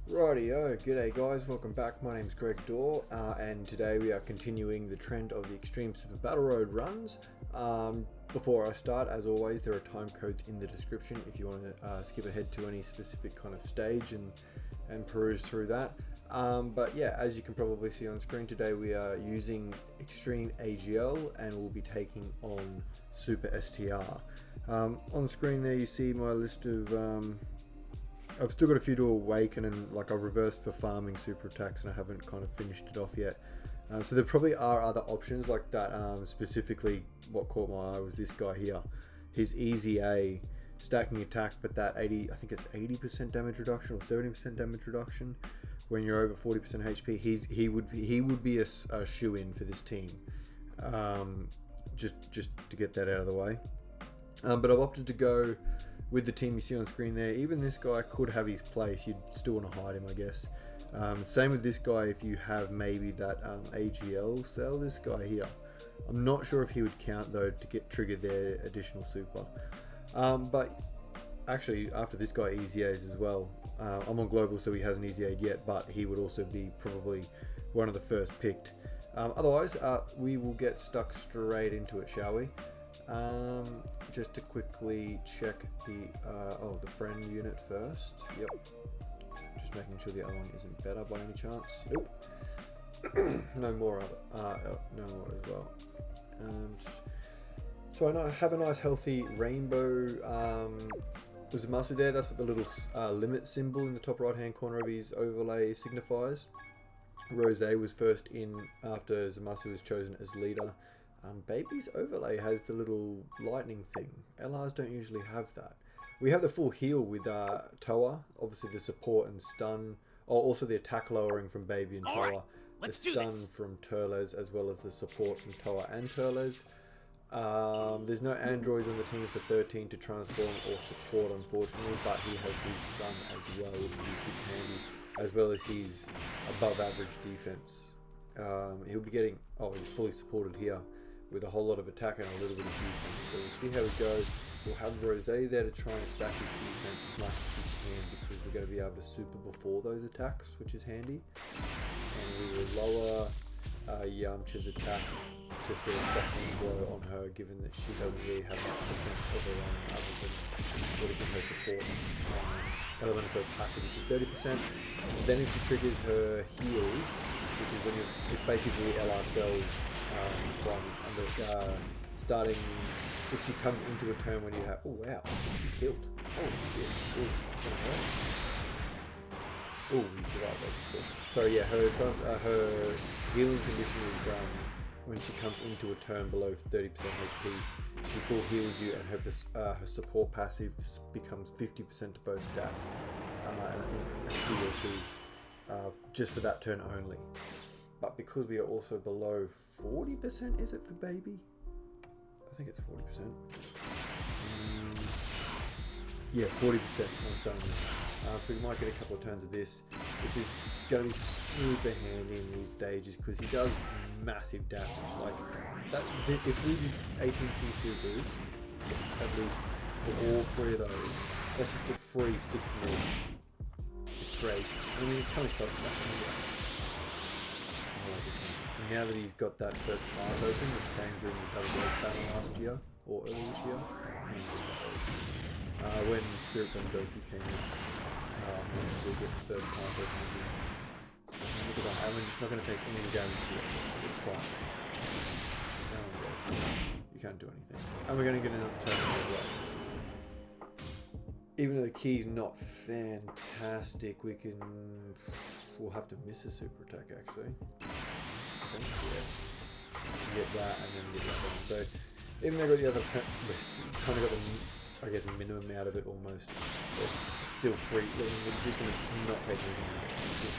Rightio, g'day guys, welcome back. My name's Greg Dorr, and today we are continuing the trend of the Extreme Super Battle Road runs. Before I start, as always, there are time codes in the description if you want to skip ahead to any specific kind of stage and peruse through that. But yeah, as you can probably see on screen today, we are using Extreme AGL and we'll be taking on Super STR. On screen there you see my list of I've still got a few to awaken, and like I've reversed for farming super attacks and I haven't kind of finished it off yet. So there probably are other options like that. Specifically what caught my eye was this guy here. His easy A stacking attack, but that 80, I think it's 80% damage reduction or 70% damage reduction when you're over 40% HP. He would be a shoe-in for this team. Just to get that out of the way. But I've opted to go with the team you see on screen there. Even this guy could have his place. You'd still want to hide him, I guess. Same with this guy if you have maybe that AGL cell. This guy here, I'm not sure if he would count though to get triggered their additional super. But actually after this guy easy A's as well. I'm on global, so he hasn't easy A'd yet, but he would also be probably one of the first picked. Otherwise we will get stuck straight into it, shall we? Just to quickly check the friend unit first. Yep. Just making sure the other one isn't better by any chance. Nope. No more of it. No more as well. So I have a nice healthy rainbow. There's a master there. That's what the little limit symbol in the top right hand corner of his overlay signifies. Rose was first in after Zamasu was chosen as leader. Baby's overlay has the little lightning thing. LRs don't usually have that. We have the full heal with Toa, obviously the support and stun, also the attack lowering from Baby and Toa, the stun from Turles, as well as the support from Toa and Turles. There's no androids on the team for 13 to transform or support, unfortunately, but he has his stun as well, which will be super handy, as well as his above average defense. He'll be getting, he's fully supported here with a whole lot of attack and a little bit of defense. So we'll see how we go. We'll have Rose there to try and stack his defense as much as we can, because we're going to be able to super before those attacks, which is handy. And we will lower Yamcha's attack to sort of soften the blow on her, given that she doesn't really have much defense of her own other than what is in her support element of her passive, which is 30%. Then if she triggers her heal, which is when it's basically LR cells requirements, and starting if she comes into a turn when you have, oh wow, she killed, oh shit, oh it's gonna hurt, oh we survived that, cool. So yeah, her healing condition is when she comes into a turn below 30% HP, she full heals you, and her support passive becomes 50% to both stats, and I think a heal or two just for that turn only. But because we are also below 40%, is it for Baby? I think it's 40%. Yeah, 40% on its own. So we might get a couple of turns of this, which is going to be super handy in these stages because he does massive damage. Like that, if we did 18 key supers, so at least for all three of those, that's just a free 6 mil. It's crazy. I mean, it's kind of close to that. Now that he's got that first path open, which came during the Double Blades battle last year, or early this year, when Spirit Gun Goku came in, managed to get the first path open again. So look at that, and we're just not going to take any damage here. It's fine. You can't do anything. And we're going to get another turn as well. Even though the key's not fantastic, we'll have to miss a super attack actually. I think, yeah. Get that and then get that one. So even though I got the other turn, we kind of got the, I guess, minimum out of it almost. But it's still free. We're just going to not take anything else. It's just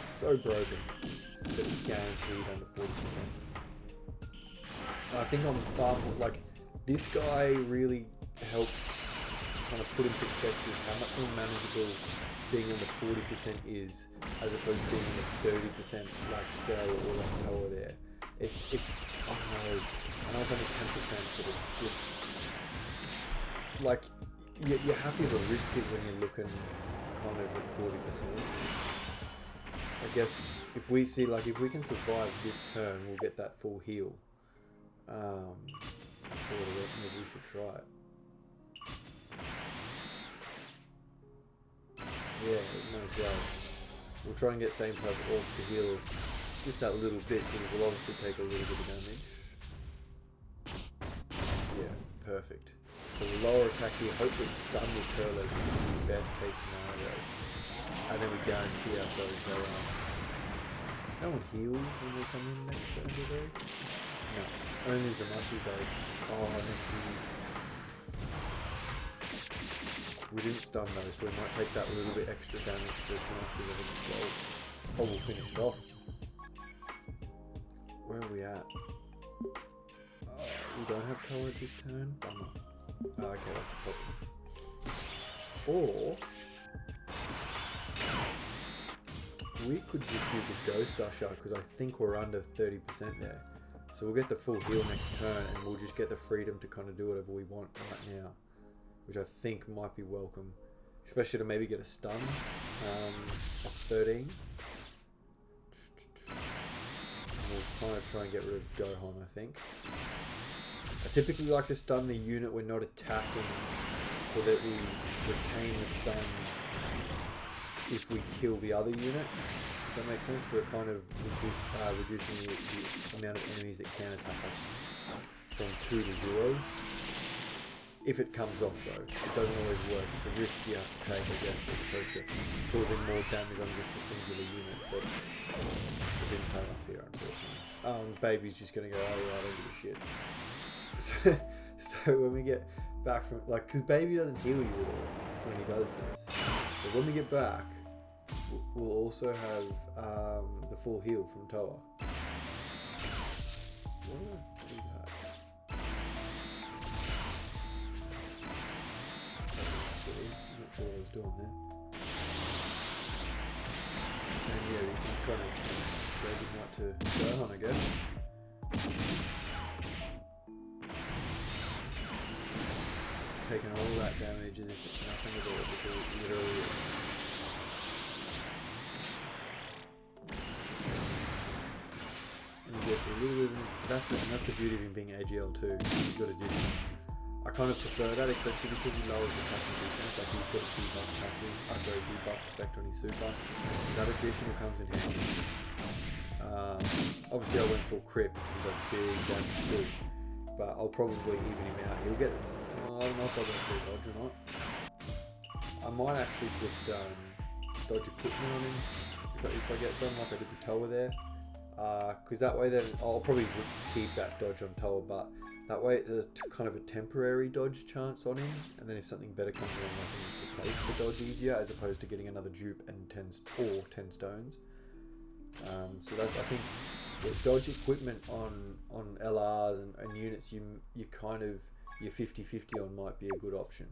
so broken that it's guaranteed under 40%. I think on far more, like, this guy really helps kind of put in perspective how much more manageable being on the 40% is, as opposed to being on the 30% like Cell or like Toa there. It's I know it's only 10%, but it's just like you're happy to risk it when you're looking kind of at 40%. I guess if we see, like, if we can survive this turn, we'll get that full heal. I'm sure maybe we should try it. Yeah, might as well. We'll try and get same type of orbs to heal just that little bit, because it will obviously take a little bit of damage. Yeah, perfect. So we'll lower attack here, hopefully stun with Turlo, which would be the best case scenario. And then we guarantee ourselves that no one heals when they come in next turn, do they? No, only Zamasu does. Oh, I missed me. We didn't stun though, so we might take that little bit extra damage for Zamasu level 12. Oh, we'll finish it off. Where are we at? We don't have Toa this turn. Bummer. Okay, that's a problem. Or we could just use the Ghost Usher, because I think we're under 30% there. So we'll get the full heal next turn, and we'll just get the freedom to kind of do whatever we want right now, which I think might be welcome, especially to maybe get a stun off 13. We'll kind of try and get rid of Gohan, I think. I typically like to stun the unit we're not attacking, so that we retain the stun if we kill the other unit. Does that make sense? We're kind of reducing the amount of enemies that can attack us from 2 to 0. If it comes off though, it doesn't always work. It's a risk you have to take, I guess, as opposed to causing more damage on just the singular unit. But it didn't pay off here, unfortunately. Baby's just gonna go, oh yeah, I don't give a shit. So when we get back from, like, because Baby doesn't heal you at all when he does this, but when we get back, we'll also have the full heal from Toa. Why did I do that? I'm not sure what I was doing there. And yeah, we can kind of just say goodnight to Gohan, I guess. Taking all that damage as if it's nothing at all, because it literally is. And you get a little bit of, that's the beauty of him being AGL too. He's got addition. I kind of prefer that, especially because he lowers attack and defense. Like, he's got a debuff passive, debuff effect on his super. That additional comes in handy. Obviously I went full crit because he does big damage too, but I'll probably even him out. He'll get, I don't know if I'll go for a dodge or not. I might actually put dodge equipment on him if I get something like I did with Toa there, because that way then I'll probably keep that dodge on Toa, but that way there's kind of a temporary dodge chance on him, and then if something better comes along, I can just replace the dodge easier, as opposed to getting another dupe and 10 stones. So that's, I think, yeah, dodge equipment on LRs and units you kind of, your 50-50 on might be a good option.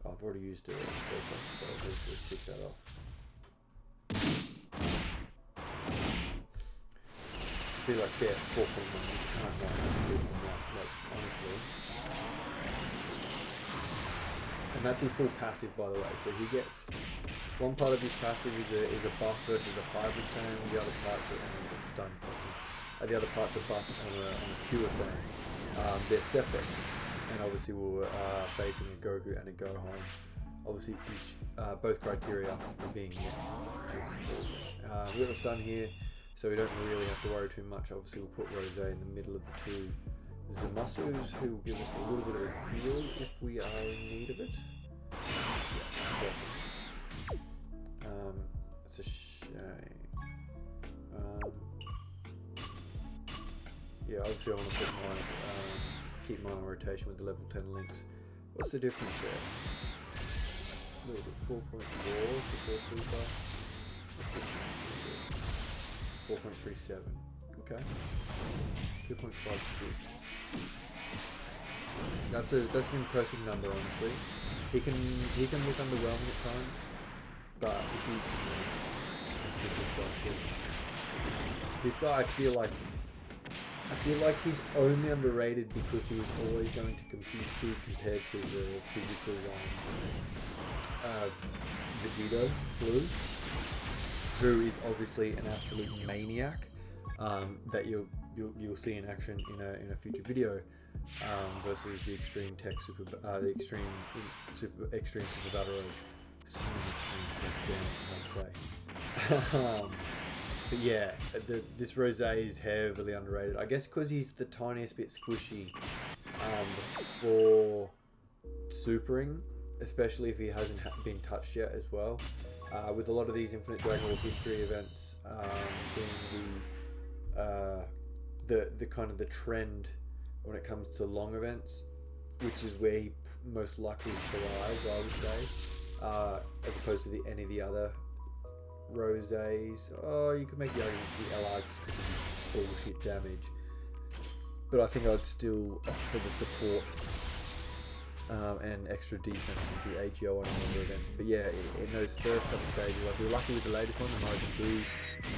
Oh, I've already used a Ghost Usher, so I'll just tick that off. See, like, yeah, 4.1, you can't run that, like, honestly. And that's his full passive, by the way. So he gets, one part of his passive is a buff versus a hybrid Saiyan, and the other parts are stun passive. The other parts are buff on a pure Saiyan. They're separate, and obviously we're facing a Goku and a Gohan. Obviously, both criteria are being met, which is awesome. We've got a stun here, so we don't really have to worry too much. Obviously, we'll put Rose in the middle of the two Zamasus, who will give us a little bit of a heal if we are in need of it. Yeah, perfect. It's a shame. Yeah, obviously I want to put keep mine on rotation with the level 10 links. What's the difference there? A little bit, 4.4 before super. What's this one? 4.37. Okay. 2.56. That's an impressive number, honestly. He can look underwhelming at times, but if you let's take this guy too. This guy, I feel like he's only underrated because he was always going to be compared to the physical Vegito Blue, who is obviously an absolute maniac that you'll see in action in a future video, versus the Extreme Tech Super Extreme Super Battle Road. Damn, it's hard to say. But yeah, this rosé is heavily underrated. I guess because he's the tiniest bit squishy before supering, especially if he hasn't been touched yet as well. With a lot of these Infinite Dragon Ball history events being the kind of the trend when it comes to long events, which is where he most likely thrives, I would say, as opposed to any of the other rosés. Oh, you could make the argument for the LR just because of the bullshit damage, but I think I'd still opt for the support and extra defense of the AGL on a number of events. But yeah, in those first couple of stages, like we were lucky with the latest one, the Horizon Blue,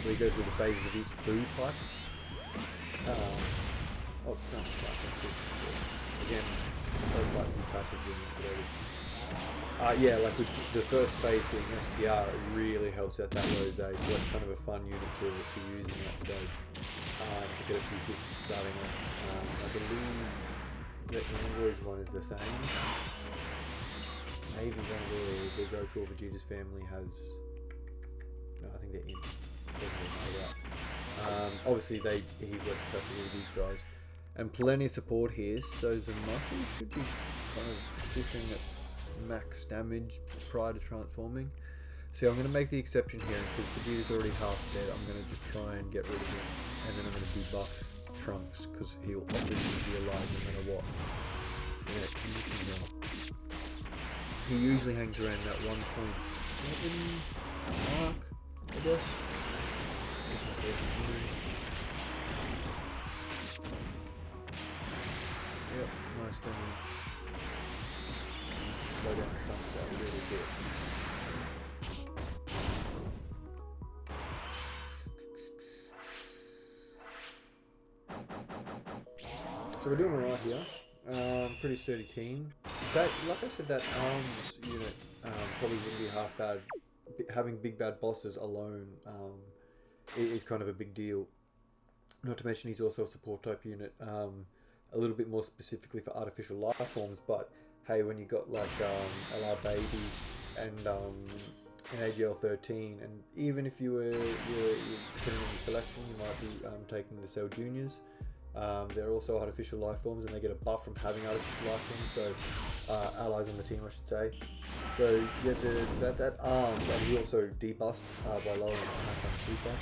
where you go through the phases of each Boo type. It's not classic. Again, those parts of passive being yeah, like with the first phase being STR, it really helps out that rosé, so that's kind of a fun unit to use in that stage, to get a few hits starting off. I believe that the Android's one is the same. Maybe one of the Goku or Vegeta's family has... No, I think they're in. Doesn't really know that. Obviously, he works perfectly with these guys. And plenty of support here, so Zamasu should be kind of pushing its max damage prior to transforming. So I'm going to make the exception here, because Vegeta's already half dead. I'm going to just try and get rid of him, and then I'm going to debuff Trunks, because he'll obviously be alive no matter what. Yeah, he usually hangs around that 1.7 mark, I guess. Yep, nice damage. Slow down Trunks out a little bit. So we're doing alright here. Pretty sturdy team. That, like I said, that arms unit probably wouldn't be half bad. Having big bad bosses alone is kind of a big deal. Not to mention he's also a support type unit, a little bit more specifically for artificial life forms. But hey, when you got like LR Baby and an AGL 13, and even if you're putting in your collection, you might be taking the Cell Juniors. They're also artificial life forms, and they get a buff from having artificial life forms, so allies on the team, I should say. So yeah, that arm, and he also debuffs by lowering attack on super.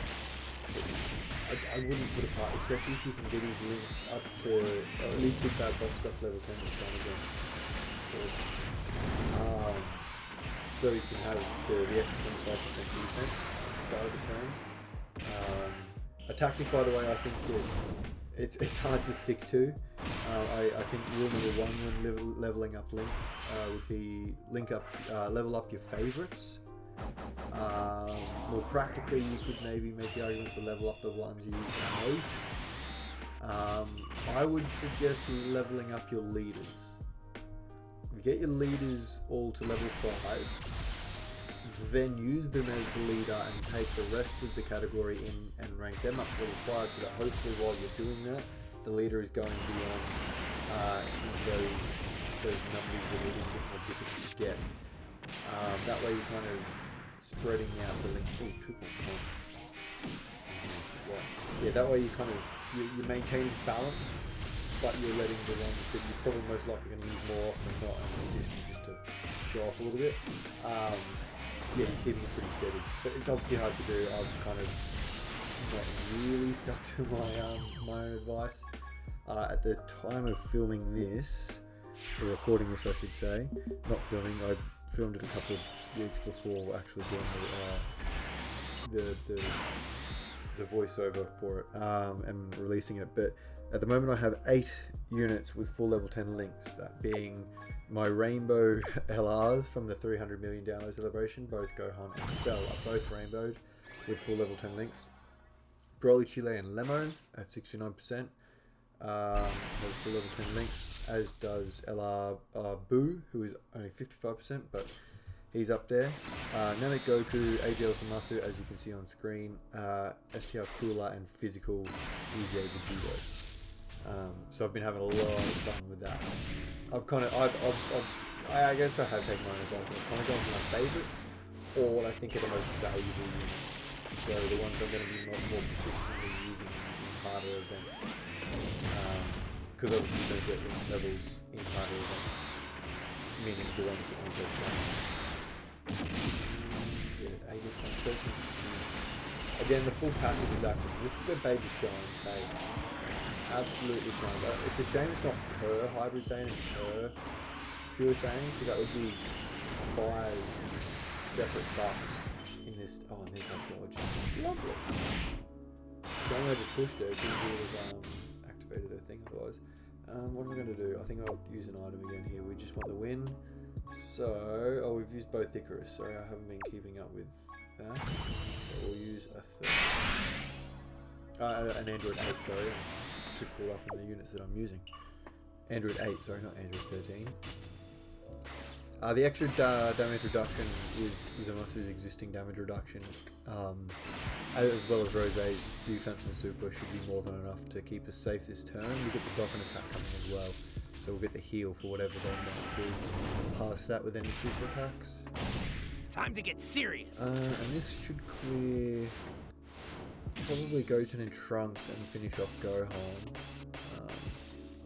So I wouldn't put it apart, especially if you can get his links up to at least big bad bosses up to level 10 to stun again. Awesome. So you can have the extra 25% defense at the start of the turn. A tactic, by the way, I think it's hard to stick to. I think rule number one when leveling up links would be level up your favorites. More practically, you could maybe make the argument for level up the ones you use the most. I would suggest leveling up your leaders. If you get your leaders all to level 5, then use them as the leader and take the rest of the category in and rank them up to level 5, so that hopefully while you're doing that, the leader is going beyond those numbers that are a little bit more difficult to get. That way you're kind of spreading out the link. Oh, 2.1. Yeah, that way you're maintaining balance, but you're letting the ones that you're probably most likely going to use more often than not, in addition just to show off a little bit. Yeah, you're keeping it pretty steady, but it's obviously hard to do. I've kind of not really stuck to my own advice. At the time of filming this, or recording this I should say, not filming, I filmed it a couple of weeks before actually doing the voiceover for it and releasing it. But at the moment I have 8 units with full level 10 links, that being my rainbow LRs from the 300 million download celebration. Both Gohan and Cell are both rainbowed with full level 10 links. Broly, Chile and Lemon at 69% has full level 10 links, as does LR Boo, who is only 55%, but He's up there. Namek Goku, AGL Zamasu, as you can see on screen. STR Cooler and Physical Easy Vegito. So I've been having a lot of fun with that. I guess I have taken my own advice. I've kind of gone for my favourites, or what I think are the most valuable units. So the ones I'm going to be more consistently using in harder events. Because obviously you don't get levels in harder events, meaning the ones that complex now. Yeah, 80 Jesus. Again, the full passive is active, so this is where Baby shines, hey. Absolutely shines. It's a shame it's not per Hybrid Saiyan and per Pure Saiyan, because that would be 5 separate buffs in this. Oh, and there's no dodge. Lovely. Shame I just pushed it. Couldn't would have activated her thing otherwise. What am I going to do? I think I'll use an item again here. We just want the win. So, oh, we've used both Icarus. Sorry, I haven't been keeping up with that. So we'll use a third. An Android 8, sorry. Too caught up in the units that I'm using. Android 8, sorry, not Android 13. The extra damage reduction with Zamasu's existing damage reduction, as well as Rose's defense and super, should be more than enough to keep us safe this turn. We'll get the Dokkan attack coming as well, so we'll get the heal for whatever they might do past that with any super attacks. Time to get serious! And this should clear probably Goten and Trunks and finish off Gohan.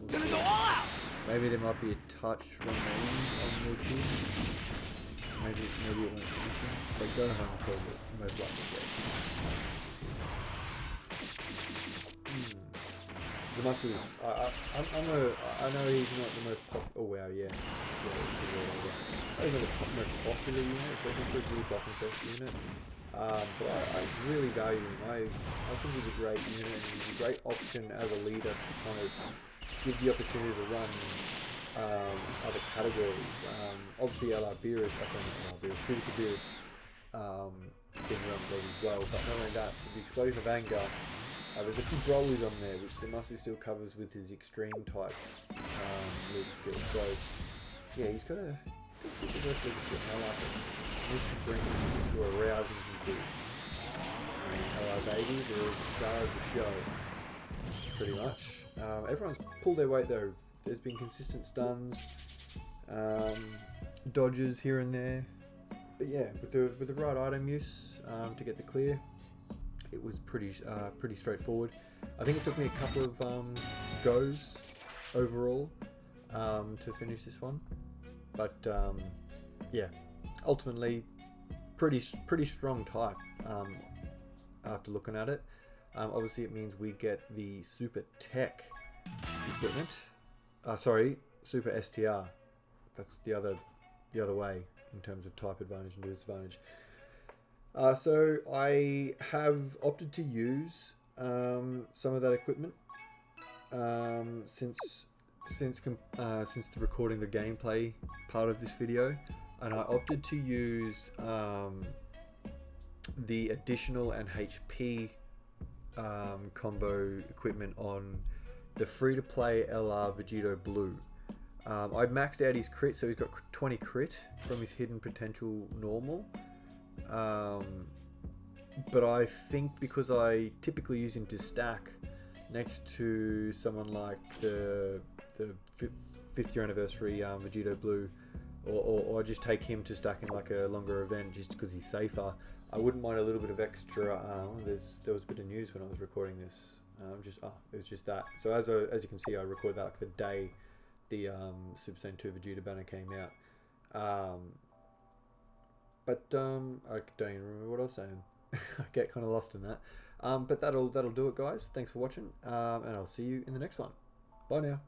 We'll Gonna go all out! Maybe there might be a touch remain on the key. Maybe it won't finish him. But Gohan will probably most likely get. Zamasu's. I know he's not the most popular. Oh wow, yeah. He's not the most popular unit, especially for a Dual Dokkan Fest unit. But I really value him. I think he's a great unit, and he's a great option as a leader to kind of give the opportunity to run other categories. Obviously, Physical Beerus being run well as well. But not only that, with the Explosion of Anger, there's a few Brolys on there, which Zamasu still covers with his extreme type leader skill. So, yeah, he's got a good reverse leader skill, and I like it. This should bring him to a rousing conclusion. Hello, baby, the star of the show. Pretty much. Everyone's pulled their weight though. There's been consistent stuns, dodges here and there. But yeah, with the right item use to get the clear, it was pretty straightforward. I think it took me a couple of goes overall to finish this one, but yeah, ultimately pretty strong type after looking at it. Obviously it means we get the Super Tech equipment. Super STR. That's the other way in terms of type advantage and disadvantage. So I have opted to use some of that equipment since recording the gameplay part of this video, and I opted to use the additional and HP combo equipment on the free-to-play LR Vegito Blue. I maxed out his crit, so he's got 20 crit from his hidden potential normal. But I think because I typically use him to stack next to someone like the 5th year anniversary Vegito Blue, or just take him to stack in like a longer event just because he's safer, I wouldn't mind a little bit of extra. There was a bit of news when I was recording this. It was just that. So as you can see, I recorded that like the day the Super Saiyan 2 Vegeta banner came out. But I don't even remember what I was saying. I get kind of lost in that. But that'll do it, guys. Thanks for watching, and I'll see you in the next one. Bye now.